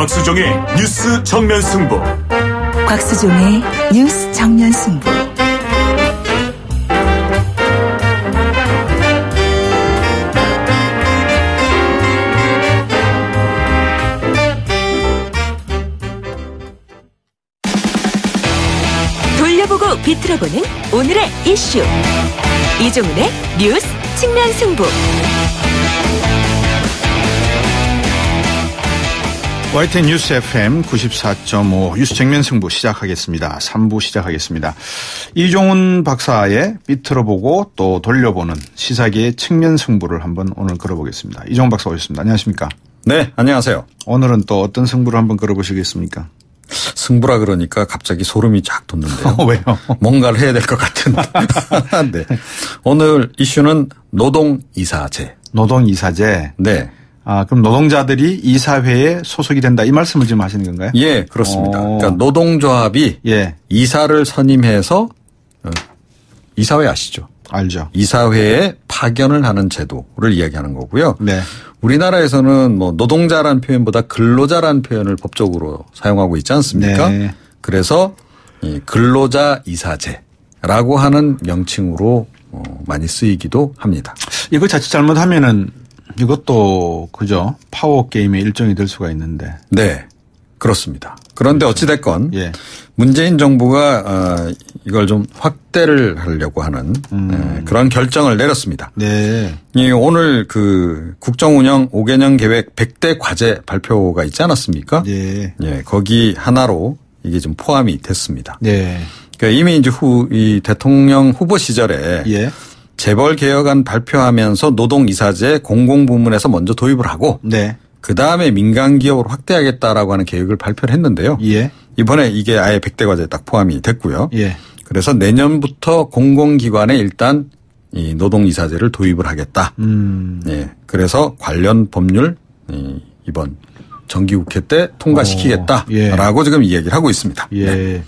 곽수종의 뉴스 정면 승부. 곽수종의 뉴스 정면 승부. 돌려보고 비틀어보는 오늘의 이슈. 이종훈의 뉴스 측면 승부. YTN 뉴스 FM 94.5 뉴스 정면 승부 시작하겠습니다. 3부 시작하겠습니다. 이종훈 박사의 비틀어보고 또 돌려보는 시사계의 측면 승부를 한번 오늘 걸어보겠습니다. 이종훈 박사 오셨습니다. 안녕하십니까? 네, 안녕하세요. 오늘은 또 어떤 승부를 한번 걸어보시겠습니까? 승부라 그러니까 갑자기 소름이 쫙 돋는데요. 왜요? 뭔가를 해야 될 것 같은. 네. 오늘 이슈는 노동이사제. 노동이사제? 네. 아, 그럼 노동자들이 이사회에 소속이 된다 이 말씀을 지금 하시는 건가요? 예, 그렇습니다. 그러니까 노동조합이 예. 이사를 선임해서 이사회 아시죠? 알죠. 이사회에 파견을 하는 제도를 이야기하는 거고요. 네. 우리나라에서는 뭐 노동자라는 표현보다 근로자라는 표현을 법적으로 사용하고 있지 않습니까? 네. 그래서 이 근로자 이사제라고 하는 명칭으로 많이 쓰이기도 합니다. 이거 자칫 잘못하면은 이것도 그죠? 파워 게임의 일종이 될 수가 있는데. 네, 그렇습니다. 그런데 어찌 됐건 예. 문재인 정부가 이걸 좀 확대를 하려고 하는 그런 결정을 내렸습니다. 네. 오늘 그 국정운영 5개년 계획 100대 과제 발표가 있지 않았습니까? 예. 예, 거기 하나로 이게 좀 포함이 됐습니다. 네. 그러니까 이미 이제 이 대통령 후보 시절에 예. 재벌 개혁안 발표하면서 노동이사제 공공부문에서 먼저 도입을 하고 네. 그다음에 민간기업으로 확대하겠다라고 하는 계획을 발표를 했는데요. 예. 이번에 이게 아예 100대 과제에 딱 포함이 됐고요. 예. 그래서 내년부터 공공기관에 일단 이 노동이사제를 도입을 하겠다. 예. 그래서 관련 법률 이번 정기국회 때 통과시키겠다라고 예. 지금 이야기를 하고 있습니다. 예. 네.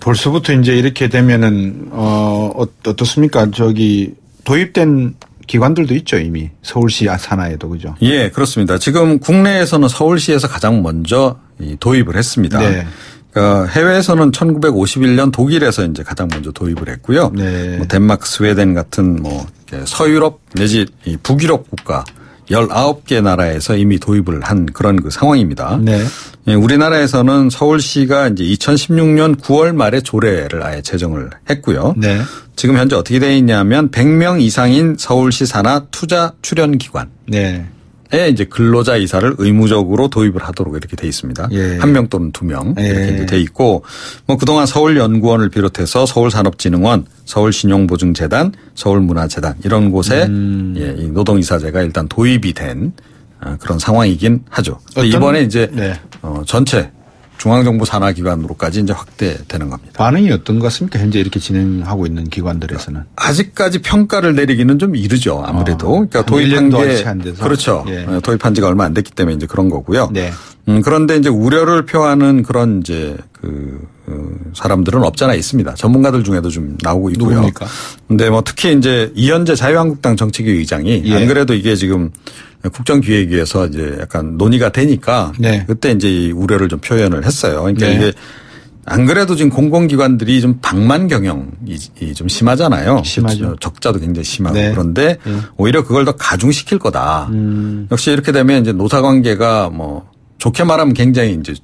벌써부터 이제 이렇게 되면은 어떻습니까? 저기 도입된 기관들도 있죠, 이미. 서울시 산하에도, 그죠? 예, 그렇습니다. 지금 국내에서는 서울시에서 가장 먼저 도입을 했습니다. 네. 그러니까 해외에서는 1951년 독일에서 이제 가장 먼저 도입을 했고요. 네. 뭐 덴마크, 스웨덴 같은 뭐 서유럽 내지 북유럽 국가 19개 나라에서 이미 도입을 한 그런 그 상황입니다. 네. 예, 우리나라에서는 서울시가 이제 2016년 9월 말에 조례를 아예 제정을 했고요. 네. 지금 현재 어떻게 되어 있냐면 100명 이상인 서울시 산하 투자 출연 기관에 이제 근로자 이사를 의무적으로 도입을 하도록 이렇게 돼 있습니다. 예. 1명 또는 2명 이렇게 돼 있고 뭐 그동안 서울연구원을 비롯해서 서울산업진흥원, 서울신용보증재단, 서울문화재단 이런 곳에 예, 이 노동이사제가 일단 도입이 된 그런 상황이긴 하죠. 이번에 이제 전체 중앙정부 산하기관으로까지 이제 확대되는 겁니다. 반응이 어떤 것 같습니까? 현재 이렇게 진행하고 있는 기관들에서는. 아직까지 평가를 내리기는 좀 이르죠. 아무래도. 그러니까 도입한 게. 그렇죠. 예. 도입한 지가 얼마 안 됐기 때문에 이제 그런 거고요. 네. 그런데 이제 우려를 표하는 그런 이제 사람들은 없잖아 있습니다. 전문가들 중에도 좀 나오고 있고요. 누굽니까? 근데 뭐 특히 이제 이현재 자유한국당 정책위 의장이 안 그래도 이게 지금 국정기획위에서 이제 약간 논의가 되니까 그때 이제 우려를 좀 표현을 했어요. 그러니까 이게 안 그래도 지금 공공기관들이 좀 방만 경영이 좀 심하잖아요. 심하죠. 적자도 굉장히 심하고 그런데 오히려 그걸 더 가중시킬 거다. 역시 이렇게 되면 이제 노사관계가 뭐 좋게 말하면 굉장히 이제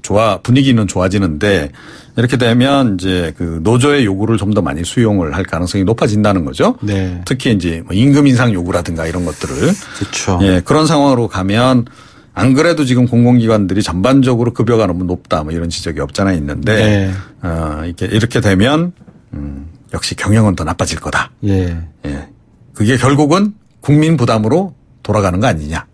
분위기는 좋아지는데 이렇게 되면 이제 그 노조의 요구를 좀 더 많이 수용을 할 가능성이 높아진다는 거죠. 네. 특히 이제 뭐 임금 인상 요구라든가 이런 것들을. 그렇죠. 예, 그런 상황으로 가면 안 그래도 지금 공공기관들이 전반적으로 급여가 너무 높다 뭐 이런 지적이 없잖아 있는데 이렇게 되면 역시 경영은 더 나빠질 거다. 예. 그게 결국은 국민 부담으로 돌아가는 거 아니냐.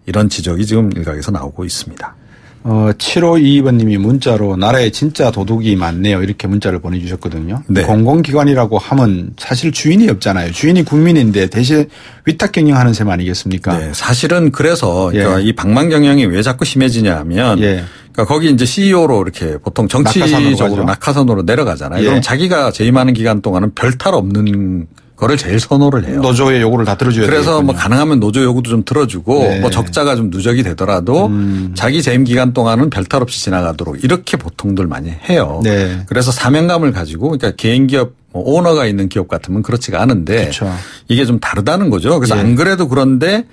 이런 지적이 지금 일각에서 나오고 있습니다. 7522번님이 문자로 나라에 진짜 도둑이 많네요. 이렇게 문자를 보내주셨거든요. 네. 공공기관이라고 하면 사실 주인이 없잖아요. 주인이 국민인데 대신 위탁 경영하는 셈 아니겠습니까? 네. 사실은 그래서 그러니까 이 방만 경영이 왜 자꾸 심해지냐 하면 그러니까 거기 이제 CEO로 이렇게 보통 정치적으로 낙하산으로 내려가잖아요. 그럼 자기가 재임하는 기간 동안은 별 탈 없는 그거를 제일 선호를 해요. 노조의 요구를 다 들어줘야 돼요. 그래서 뭐 가능하면 노조 요구도 좀 들어주고 네. 뭐 적자가 좀 누적이 되더라도 자기 재임 기간 동안은 별탈 없이 지나가도록 이렇게 보통들 많이 해요. 네. 그래서 사명감을 가지고 그러니까 개인 기업 뭐 오너가 있는 기업 같으면 그렇지가 않은데 그렇죠. 이게 좀 다르다는 거죠. 그래서 예. 안 그래도 그런데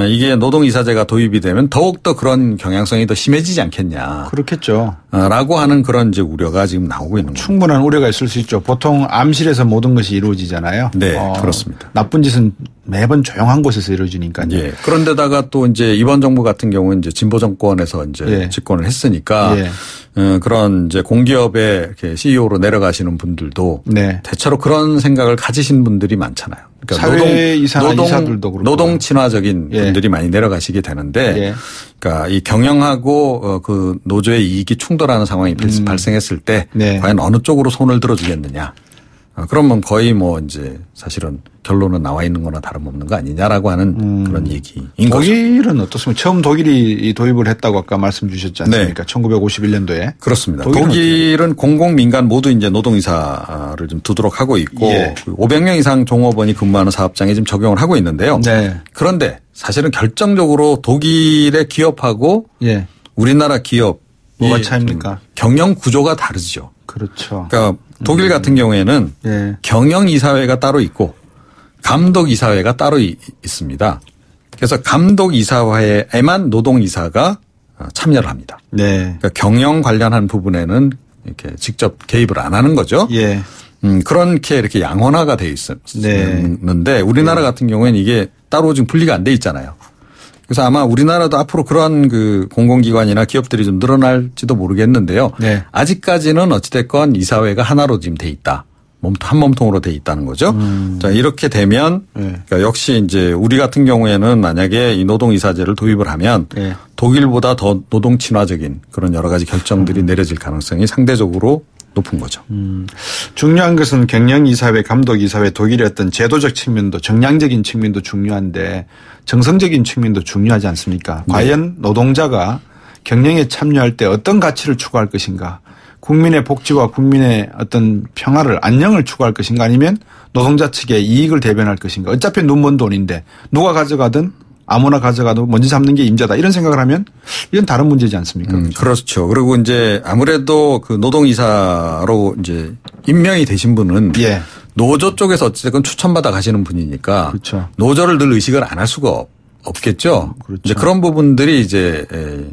이게 노동이사제가 도입이 되면 더욱더 그런 경향성이 더 심해지지 않겠냐. 그렇겠죠. 라고 하는 그런 이제 우려가 지금 나오고 있는 거죠. 충분한 우려가 있을 수 있죠. 보통 암실에서 모든 것이 이루어지잖아요. 네, 그렇습니다. 나쁜 짓은 매번 조용한 곳에서 이루어지니까요. 예. 그런데다가 또 이제 이번 정부 같은 경우는 이제 진보 정권에서 이제 예. 집권을 했으니까 예. 그런 이제 공기업의 이렇게 CEO로 내려가시는 분들도 네. 대체로 그런 생각을 가지신 분들이 많잖아요. 그러니까 이사들도 그렇고 노동 친화적인 예. 분들이 많이 내려가시게 되는데, 예. 그러니까 이 경영하고 그 노조의 이익이 충돌하는 상황이 발생했을 때 네. 과연 어느 쪽으로 손을 들어주겠느냐. 그러면 거의 뭐 이제 사실은 결론은 나와 있는 거나 다름없는 거 아니냐라고 하는 그런 얘기인 거죠. 독일은 어떻습니까? 처음 독일이 도입을 했다고 아까 말씀 주셨지 않습니까? 네. 1951년도에. 그렇습니다. 독일은 공공 민간 모두 이제 노동이사를 좀 두도록 하고 있고 예. 500명 이상 종업원이 근무하는 사업장에 지금 적용을 하고 있는데요. 네. 그런데 사실은 결정적으로 독일의 기업하고 예. 우리나라 기업 뭐가 차이입니까? 경영 구조가 다르죠. 그렇죠. 그러니까 독일 같은 경우에는 예. 경영이사회가 따로 있고 감독이사회가 따로 있습니다. 그래서 감독이사회에만 노동이사가 참여를 합니다. 네. 그러니까 경영 관련한 부분에는 이렇게 직접 개입을 안 하는 거죠. 예. 그렇게 이렇게 양원화가 돼 있었는데 네. 우리나라 네. 같은 경우에는 이게 따로 지금 분리가 안 돼 있잖아요. 그래서 아마 우리나라도 앞으로 그런 그 공공기관이나 기업들이 좀 늘어날지도 모르겠는데요. 네. 아직까지는 어찌됐건 이사회가 하나로 지금 돼 있다. 한 몸통으로 돼 있다는 거죠. 자, 이렇게 되면 네. 그러니까 역시 이제 우리 같은 경우에는 만약에 이 노동이사제를 도입을 하면 네. 독일보다 더 노동 친화적인 그런 여러 가지 결정들이 내려질 가능성이 상대적으로 높은 거죠. 중요한 것은 경영이사회, 감독이사회, 독일의 어떤 제도적 측면도 정량적인 측면도 중요한데 정성적인 측면도 중요하지 않습니까? 네. 과연 노동자가 경영에 참여할 때 어떤 가치를 추구할 것인가? 국민의 복지와 국민의 어떤 평화를 안녕을 추구할 것인가 아니면 노동자 측의 이익을 대변할 것인가? 어차피 눈먼 돈인데 누가 가져가든 아무나 가져가도 먼저 잡는 게 임자다 이런 생각을 하면 이건 다른 문제지 않습니까? 그렇죠. 그리고 이제 아무래도 그 노동이사로 이제 임명이 되신 분은 예. 노조 쪽에서 어찌됐건 추천받아 가시는 분이니까 그렇죠. 노조를 늘 의식을 안 할 수가 없겠죠. 그렇죠. 이제 그런 부분들이 이제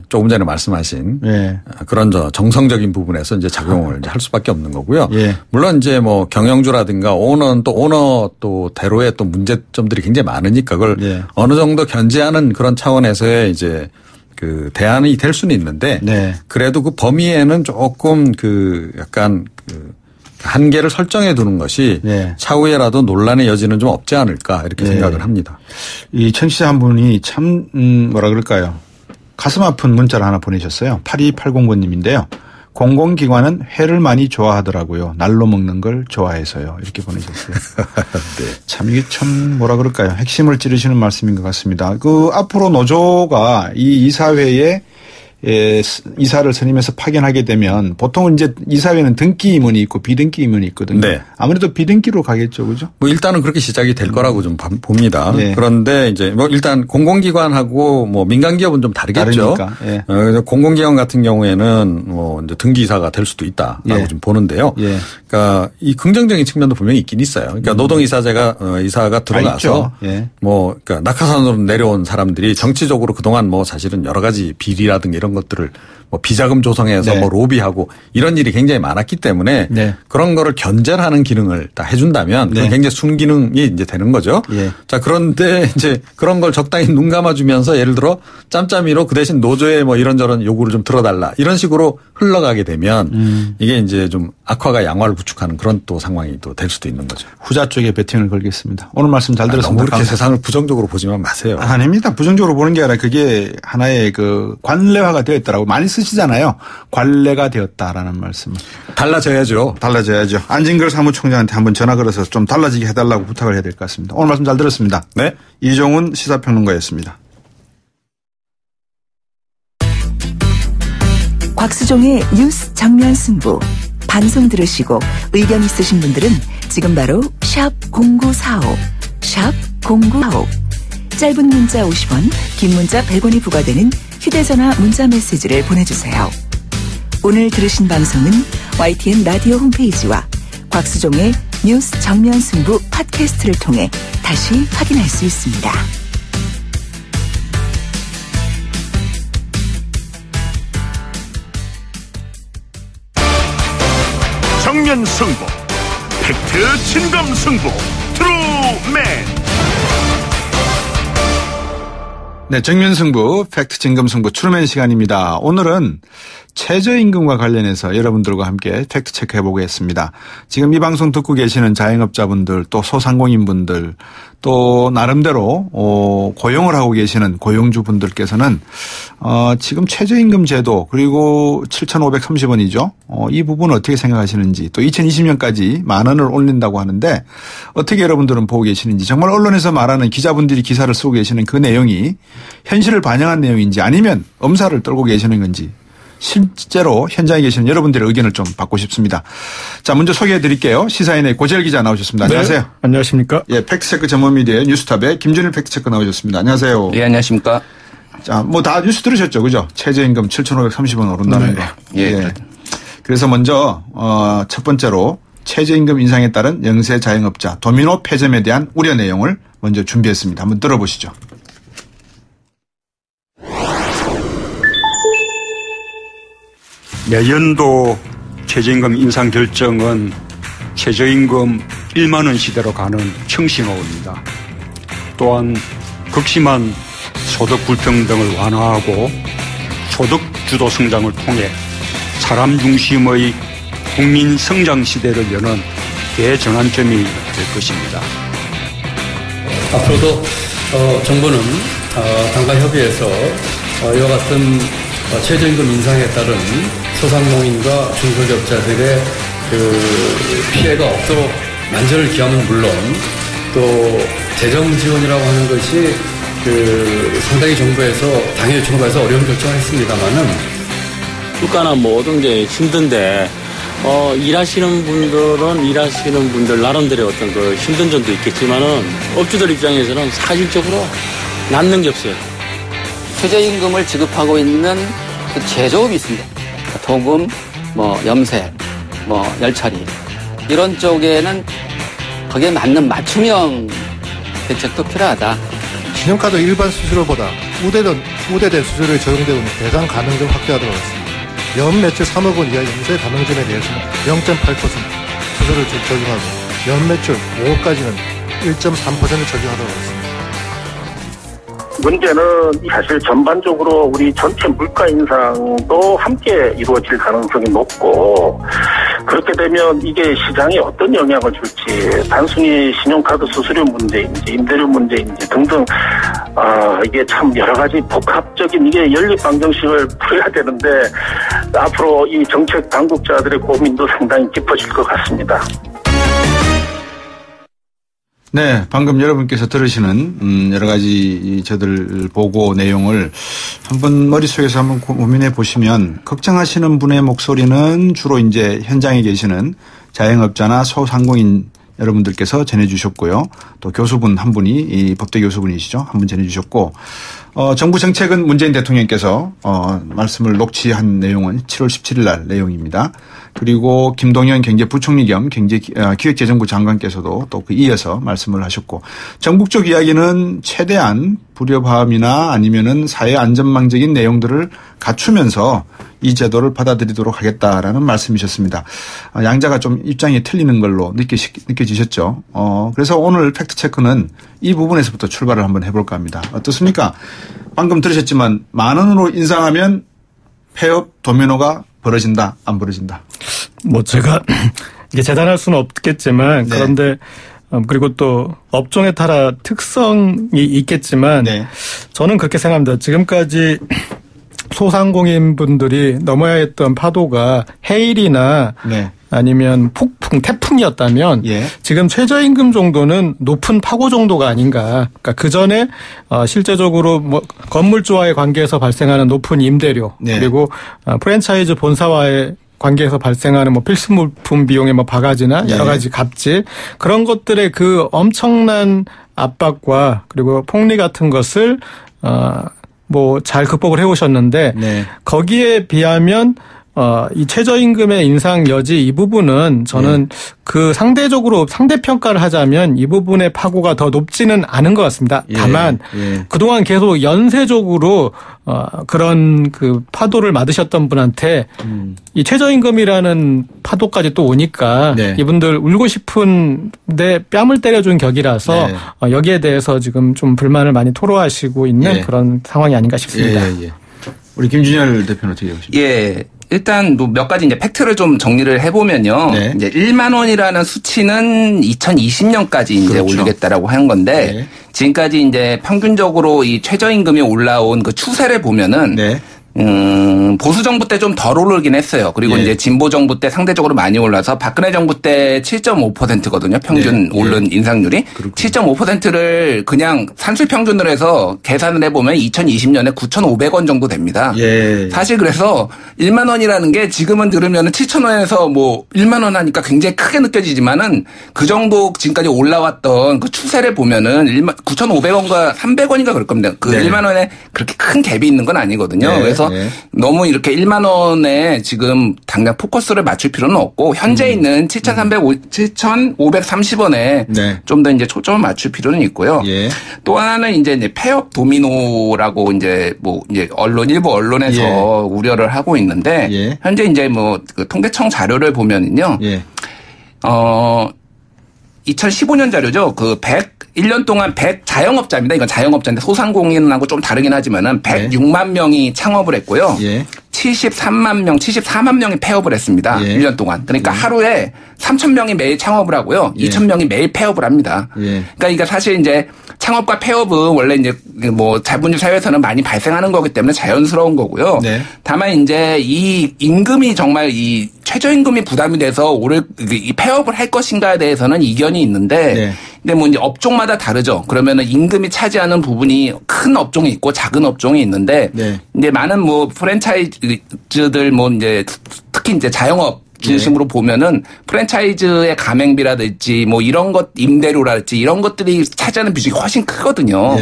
조금 전에 말씀하신 예. 그런 정성적인 부분에서 이제 작용을 이제 할 수밖에 없는 거고요. 예. 물론 이제 뭐 경영주라든가 오너 또 대로의 또 문제점들이 굉장히 많으니까 그걸 예. 어느 정도 견제하는 그런 차원에서의 이제 그 대안이 될 수는 있는데 네. 그래도 그 범위에는 조금 그 약간 그 한계를 설정해 두는 것이 네. 차후에라도 논란의 여지는 좀 없지 않을까 이렇게 네. 생각을 합니다. 이 청취자 한 분이 참 뭐라 그럴까요? 가슴 아픈 문자를 하나 보내셨어요. 8280번님인데요. 공공기관은 회를 많이 좋아하더라고요. 날로 먹는 걸 좋아해서요. 이렇게 보내셨어요. 네. 참 이게 참 뭐라 그럴까요? 핵심을 찌르시는 말씀인 것 같습니다. 그 앞으로 노조가 이 이사회에 이사를 선임해서 파견하게 되면 보통은 이제 이사회는 등기 임원이 있고 비등기 임원이 있거든요. 네. 아무래도 비등기로 가겠죠, 그죠? 뭐 일단은 그렇게 시작이 될 거라고 좀 봅니다. 네. 그런데 이제 뭐 일단 공공기관하고 뭐 민간기업은 좀 다르겠죠. 네. 공공기관 같은 경우에는 뭐 이제 등기 이사가 될 수도 있다라고 네. 좀 보는데요. 네. 그러니까 이 긍정적인 측면도 분명히 있긴 있어요. 그러니까 노동이사제가 이사가 들어가서 네. 뭐 그러니까 낙하산으로 내려온 사람들이 정치적으로 그동안 뭐 사실은 여러 가지 비리라든가 이런 것들을 뭐 비자금 조성해서 네. 뭐 로비하고 이런 일이 굉장히 많았기 때문에 네. 그런 거를 견제하는 기능을 다 해준다면 네. 굉장히 순기능이 이제 되는 거죠. 예. 자, 그런데 이제 그런 걸 적당히 눈 감아주면서 예를 들어 짬짬이로 그 대신 노조에 뭐 이런저런 요구를 좀 들어달라 이런 식으로 흘러가게 되면 이게 이제 좀 악화가 양화를 부축하는 그런 또 상황이 또 될 수도 있는 거죠. 후자 쪽에 베팅을 걸겠습니다. 오늘 말씀 잘 들었습니다. 너무 그렇게 세상을 부정적으로 보지만 마세요. 아닙니다. 부정적으로 보는 게 아니라 그게 하나의 그 관례화가 되어 있더라고. 많이 쓰시잖아요. 관례가 되었다라는 말씀을. 달라져야죠. 달라져야죠. 안진걸 사무총장한테 한번 전화 걸어서 좀 달라지게 해달라고 부탁을 해야 될 것 같습니다. 오늘 말씀 잘 들었습니다. 네. 이종훈 시사평론가였습니다. 곽수종의 뉴스 정면 승부. 방송 들으시고 의견 있으신 분들은 지금 바로 샵 0945, 샵 0945. 짧은 문자 50원, 긴 문자 100원이 부과되는 휴대전화 문자 메시지를 보내주세요. 오늘 들으신 방송은 YTN 라디오 홈페이지와 곽수종의 뉴스 정면 승부 팟캐스트를 통해 다시 확인할 수 있습니다. 정면 승부, 팩트 진검 승부, 트루맨. 네, 정면 승부, 팩트 진검 승부, 트루맨 시간입니다. 오늘은 최저임금과 관련해서 여러분들과 함께 팩트 체크해 보겠습니다. 지금 이 방송 듣고 계시는 자영업자분들, 또 소상공인분들, 또 나름대로 고용을 하고 계시는 고용주분들께서는 지금 최저임금 제도 그리고 7,530원이죠. 이 부분 어떻게 생각하시는지, 또 2020년까지 10,000원을 올린다고 하는데 어떻게 여러분들은 보고 계시는지, 정말 언론에서 말하는 기자분들이 기사를 쓰고 계시는 그 내용이 현실을 반영한 내용인지 아니면 엄살을 떨고 계시는 건지, 실제로 현장에 계시는 여러분들의 의견을 좀 받고 싶습니다. 자, 먼저 소개해 드릴게요. 시사인의 고재열 기자 나오셨습니다. 네, 안녕하세요. 안녕하십니까. 예, 팩트체크 전문 미디어 뉴스탑의 김준일 팩트체크 나오셨습니다. 안녕하세요. 네, 안녕하십니까. 자, 뭐 다 뉴스 들으셨죠, 그죠? 최저임금 7,530원 오른다는 거. 예. 그래서 먼저 첫 번째로 최저임금 인상에 따른 영세 자영업자 도미노 폐점에 대한 우려 내용을 먼저 준비했습니다. 한번 들어보시죠. 내년도 최저임금 인상 결정은 최저임금 1만 원 시대로 가는 청신호입니다. 또한 극심한 소득 불평등을 완화하고 소득 주도 성장을 통해 사람 중심의 국민 성장 시대를 여는 대전환점이 될 것입니다. 앞으로도 정부는 당과 협의해서 이와 같은 최저임금 인상에 따른 소상공인과 중소기업자들의 피해가 없도록 만전을 기하는 물론 또 재정 지원이라고 하는 것이 상당히 정부에서 당연히 정부에서 어려운 결정을 했습니다만은 물가나 모든 게 힘든데 일하시는 분들 나름대로 어떤 그 힘든 점도 있겠지만은 업주들 입장에서는 사실적으로 남는 게 없어요. 최저임금을 지급하고 있는 그 제조업이 있습니다. 도금, 염색, 열처리 이런 쪽에는 거기에 맞는 맞춤형 대책도 필요하다. 신용카드 일반 수수료보다 우대된 수수료에 적용되고 있는 배당 가능점 확대하도록 하겠습니다. 연 매출 3억 원 이하 영세 가맹점에 대해서는 0.8% 수수료를 적용하고 연 매출 5억까지는 1.3% 적용하도록 하겠습니다. 문제는 사실 전반적으로 우리 전체 물가 인상도 함께 이루어질 가능성이 높고, 그렇게 되면 이게 시장에 어떤 영향을 줄지, 단순히 신용카드 수수료 문제인지 임대료 문제인지 등등 이게 참 여러 가지 복합적인 이게 연립 방정식을 풀어야 되는데 앞으로 이 정책 당국자들의 고민도 상당히 깊어질 것 같습니다. 네, 방금 여러분께서 들으시는 여러 가지 저들 보고 내용을 한번 머릿속에서 한번 고민해 보시면, 걱정하시는 분의 목소리는 주로 이제 현장에 계시는 자영업자나 소상공인 여러분들께서 전해주셨고요. 또 교수분 한 분이, 이 법대 교수분이시죠, 한 분 전해주셨고, 정부 정책은 문재인 대통령께서 말씀을 녹취한 내용은 7월 17일 날 내용입니다. 그리고 김동연 경제부총리 겸 기획재정부 장관께서도 또 그 이어서 말씀을 하셨고, 전국적 이야기는 최대한 불협화음이나 아니면은 사회 안전망적인 내용들을 갖추면서 이 제도를 받아들이도록 하겠다라는 말씀이셨습니다. 양자가 좀 입장이 틀리는 걸로 느껴지셨죠. 그래서 오늘 팩트체크는 이 부분에서부터 출발을 한번 해볼까 합니다. 어떻습니까? 방금 들으셨지만 10,000원으로 인상하면 폐업 도미노가 벌어진다, 안 벌어진다? 제가 이게 재단할 수는 없겠지만, 네. 그런데 그리고 또 업종에 따라 특성이 있겠지만, 네. 저는 그렇게 생각합니다. 지금까지 소상공인 분들이 넘어야 했던 파도가 해일이나 네. 아니면 폭풍, 태풍이었다면 예. 지금 최저임금 정도는 높은 파고 정도가 아닌가. 그러니까 그 전에 실제적으로 건물주와의 관계에서 발생하는 높은 임대료 네. 그리고 프랜차이즈 본사와의 관계에서 발생하는 뭐 필수물품 비용의 뭐 바가지나 여러 가지 갑질 그런 것들의 그 엄청난 압박과 그리고 폭리 같은 것을 뭐 잘 극복을 해오셨는데 거기에 비하면 이 최저임금의 인상 여지 이 부분은 저는 그 상대적으로 상대평가를 하자면 이 부분의 파고가 더 높지는 않은 것 같습니다. 다만 그동안 계속 연쇄적으로 그런 그 파도를 맞으셨던 분한테 이 최저임금이라는 파도까지 또 오니까 이분들 울고 싶은데 뺨을 때려준 격이라서 여기에 대해서 지금 좀 불만을 많이 토로하시고 있는 그런 상황이 아닌가 싶습니다. 우리 김준열 대표는 어떻게 보십니까? 일단 뭐 몇 가지 이제 팩트를 좀 정리를 해보면요. 이제 1만 원이라는 수치는 2020년까지 이제 올리겠다라고 한 건데 지금까지 이제 평균적으로 이 최저임금이 올라온 그 추세를 보면은 보수 정부 때 좀 덜 오르긴 했어요. 그리고 이제 진보 정부 때 상대적으로 많이 올라서 박근혜 정부 때 7.5%거든요. 평균 오른 인상률이. 7.5%를 그냥 산술 평균으로 해서 계산을 해보면 2020년에 9,500원 정도 됩니다. 사실 그래서 1만 원이라는 게 지금은 들으면 7,000원에서 뭐 1만 원 하니까 굉장히 크게 느껴지지만은 그 정도 지금까지 올라왔던 그 추세를 보면은 9,500원과 300원인가 그럴 겁니다. 그 1만 원에 그렇게 큰 갭이 있는 건 아니거든요. 그래서 너무 이렇게 1만 원에 지금 당장 포커스를 맞출 필요는 없고 현재 있는 7,530원에 좀 더 이제 초점을 맞출 필요는 있고요. 또 하나는 이제 폐업 도미노라고 이제 뭐 이제 일부 언론에서 우려를 하고 있는데 현재 이제 뭐 그 통계청 자료를 보면은요. 2015년 자료죠. 그 1년 동안 100 자영업자입니다. 이건 자영업자인데 소상공인하고 좀 다르긴 하지만은 106만 명이 창업을 했고요. 74만 명이 폐업을 했습니다. 1년 동안. 그러니까 하루에 3,000명이 매일 창업을 하고요. 2,000명이 매일 폐업을 합니다. 그러니까 이게 사실 이제 창업과 폐업은 원래 이제 뭐 자본주의 사회에서는 많이 발생하는 거기 때문에 자연스러운 거고요. 다만 이제 이 임금이 정말 이 최저임금이 부담이 돼서 이 폐업을 할 것인가에 대해서는 이견이 있는데 근데 뭐 이제 업종마다 다르죠. 그러면은 임금이 차지하는 부분이 큰 업종이 있고 작은 업종이 있는데 이제 많은 뭐 프랜차이즈들 뭐 이제 특히 이제 자영업 중심으로 보면은 프랜차이즈의 가맹비라든지 뭐 이런 것 임대료라든지 이런 것들이 차지하는 비중이 훨씬 크거든요.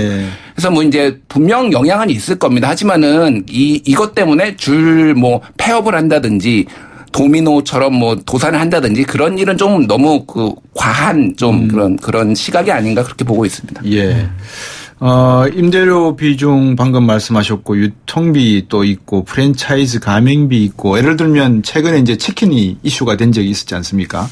그래서 뭐 이제 분명 영향은 있을 겁니다. 하지만은 이것 때문에 뭐 폐업을 한다든지 도미노처럼 뭐 도산을 한다든지 그런 일은 좀 너무 그 과한 좀 그런 시각이 아닌가 그렇게 보고 있습니다. 임대료 비중 방금 말씀하셨고 유통비 또 있고 프랜차이즈 가맹비 있고 예를 들면 최근에 이제 치킨이 이슈가 된 적이 있었지 않습니까?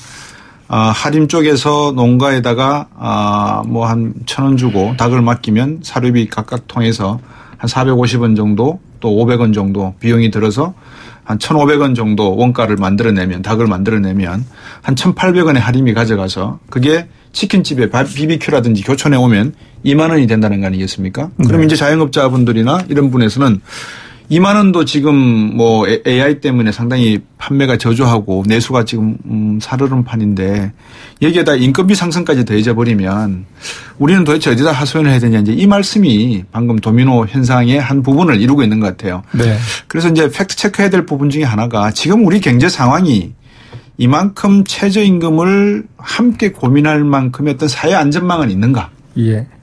하림 쪽에서 농가에다가 뭐 한 1,000원 주고 닭을 맡기면 사료비 각각 통해서 한 450원 정도 또 500원 정도 비용이 들어서 한 1,500원 정도 원가를 만들어내면 닭을 만들어내면 한 1,800원의 할인이 가져가서 그게 치킨집에 BBQ라든지 교촌에 오면 2만 원이 된다는 거 아니겠습니까? 그럼 이제 자영업자분들이나 이런 분에서는 2만 원도 지금 뭐 AI 때문에 상당히 판매가 저조하고 내수가 지금 사르른 판인데 여기에다 인건비 상승까지 더해져 버리면 우리는 도대체 어디다 하소연을 해야 되냐 이제 이 말씀이 방금 도미노 현상의 한 부분을 이루고 있는 것 같아요. 그래서 이제 팩트 체크해야 될 부분 중에 하나가 지금 우리 경제 상황이 이만큼 최저임금을 함께 고민할 만큼의 어떤 사회 안전망은 있는가?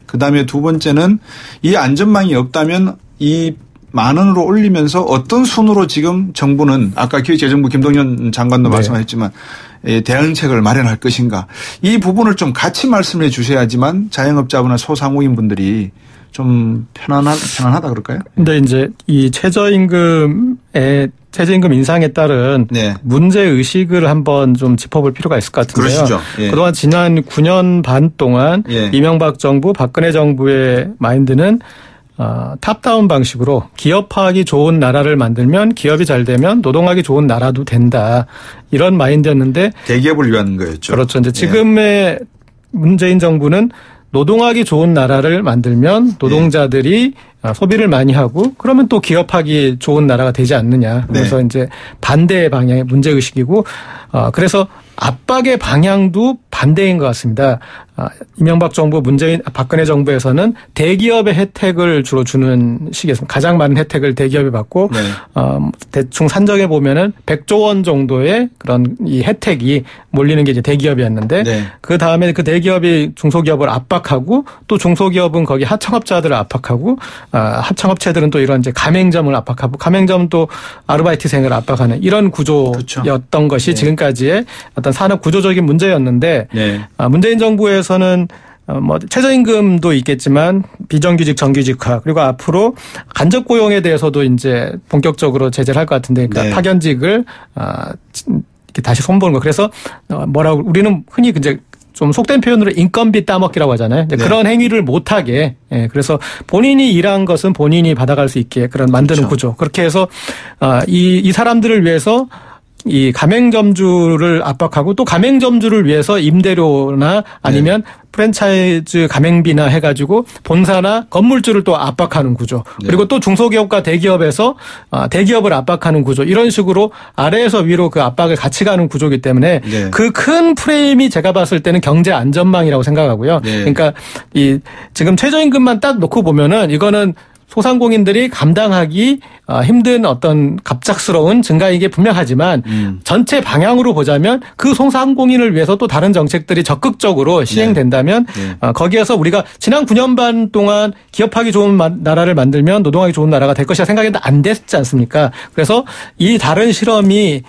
그다음에 두 번째는 이 안전망이 없다면 이 만 원으로 올리면서 어떤 순으로 지금 정부는 아까 기획재정부 김동연 장관도 말씀하셨지만 대응책을 마련할 것인가. 이 부분을 좀 같이 말씀해 주셔야지만 자영업자분이나 소상공인분들이 좀 편안하다 그럴까요? 근데 이제 이 최저임금 인상에 따른 문제 의식을 한번 좀 짚어볼 필요가 있을 것 같은데요. 그러시죠. 그동안 지난 9년 반 동안 이명박 정부, 박근혜 정부의 마인드는 탑다운 방식으로 기업하기 좋은 나라를 만들면 기업이 잘 되면 노동하기 좋은 나라도 된다. 이런 마인드였는데 대기업을 위한 거였죠. 그렇죠. 이제 지금의 문재인 정부는 노동하기 좋은 나라를 만들면 노동자들이 소비를 많이 하고 그러면 또 기업하기 좋은 나라가 되지 않느냐. 그래서 이제 반대의 방향의 문제의식이고 그래서 압박의 방향도 반대인 것 같습니다. 이명박 정부 박근혜 정부에서는 대기업의 혜택을 주로 주는 시기였습니다. 가장 많은 혜택을 대기업이 받고 네. 대충 산정해 보면은 100조 원 정도의 그런 이 혜택이 몰리는 게 이제 대기업이었는데 네. 그 다음에 그 대기업이 중소기업을 압박하고 또 중소기업은 거기 하청업자들을 압박하고 하청업체들은 또 이런 이제 가맹점을 압박하고 가맹점은 또 아르바이트생을 압박하는 이런 구조였던 그렇죠. 것이 네. 지금까지의 어떤 산업 구조적인 문제였는데 네. 문재인 정부에서는 최저임금도 있겠지만 비정규직 정규직화 그리고 앞으로 간접 고용에 대해서도 이제 본격적으로 제재를 할 것 같은데 그러니까 네. 파견직을 다시 손보는 거. 그래서 우리는 흔히 이제 좀 속된 표현으로 인건비 따먹기라고 하잖아요. 네. 그런 행위를 못하게. 예, 그래서 본인이 일한 것은 본인이 받아갈 수 있게 그런 만드는 그렇죠. 구조. 그렇게 해서 이 사람들을 위해서 이 가맹점주를 압박하고 또 가맹점주를 위해서 임대료나 아니면 네. 프랜차이즈 가맹비나 해가지고 본사나 건물주를 또 압박하는 구조. 네. 그리고 또 중소기업과 대기업에서 대기업을 압박하는 구조. 이런 식으로 아래에서 위로 그 압박을 같이 가는 구조이기 때문에 네. 그 큰 프레임이 제가 봤을 때는 경제 안전망이라고 생각하고요. 네. 그러니까 이 지금 최저임금만 딱 놓고 보면은 이거는 소상공인들이 감당하기 힘든 어떤 갑작스러운 증가이기 분명하지만 전체 방향으로 보자면 그 소상공인을 위해서 또 다른 정책들이 적극적으로 시행된다면 네. 거기에서 우리가 지난 9년 반 동안 기업하기 좋은 나라를 만들면 노동하기 좋은 나라가 될 것이라 생각했는데 안 됐지 않습니까? 그래서 이 다른 실험이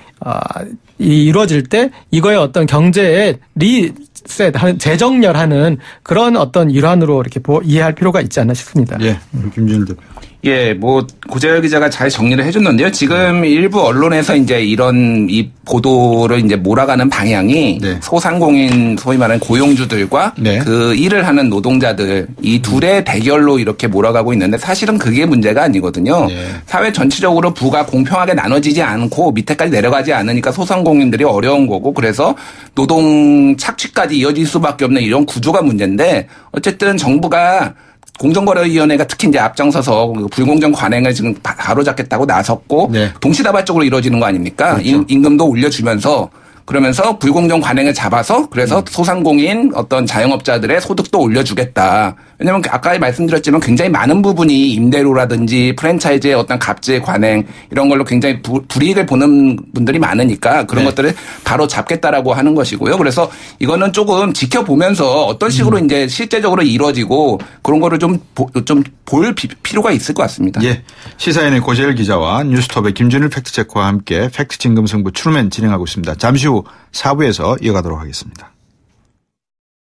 이루어질 때 이거의 어떤 경제에 재정렬하는 그런 어떤 일환으로 이렇게 이해할 필요가 있지 않나 싶습니다. 예, 김준일 대표. 예, 고재열 기자가 잘 정리를 해줬는데요. 지금 일부 언론에서 이제 이런 이 보도를 이제 몰아가는 방향이 네. 소상공인 소위 말하는 고용주들과 네. 그 일을 하는 노동자들 이 둘의 대결로 이렇게 몰아가고 있는데 사실은 그게 문제가 아니거든요. 네. 사회 전체적으로 부가 공평하게 나눠지지 않고 밑에까지 내려가지 않으니까 소상공인들이 어려운 거고 그래서 노동 착취까지 이어질 수밖에 없는 이런 구조가 문제인데 어쨌든 정부가 공정거래위원회가 특히 이제 앞장서서 불공정 관행을 지금 바로잡겠다고 나섰고 네. 동시다발적으로 이루어지는 거 아닙니까? 그렇죠. 임금도 올려주면서 그러면서 불공정 관행을 잡아서 그래서 소상공인 어떤 자영업자들의 소득도 올려주겠다. 왜냐하면 아까 말씀드렸지만 굉장히 많은 부분이 임대료라든지 프랜차이즈의 어떤 갑질 관행 이런 걸로 굉장히 불이익을 보는 분들이 많으니까 그런 네. 것들을 바로 잡겠다라고 하는 것이고요. 그래서 이거는 조금 지켜보면서 어떤 식으로 이제 실제적으로 이루어지고 그런 거를 좀 볼 필요가 있을 것 같습니다. 예. 시사인의 고재열 기자와 뉴스톱의 김준일 팩트체크와 함께 팩트 진금 승부 추루맨 진행하고 있습니다. 잠시 후 4부에서 이어가도록 하겠습니다.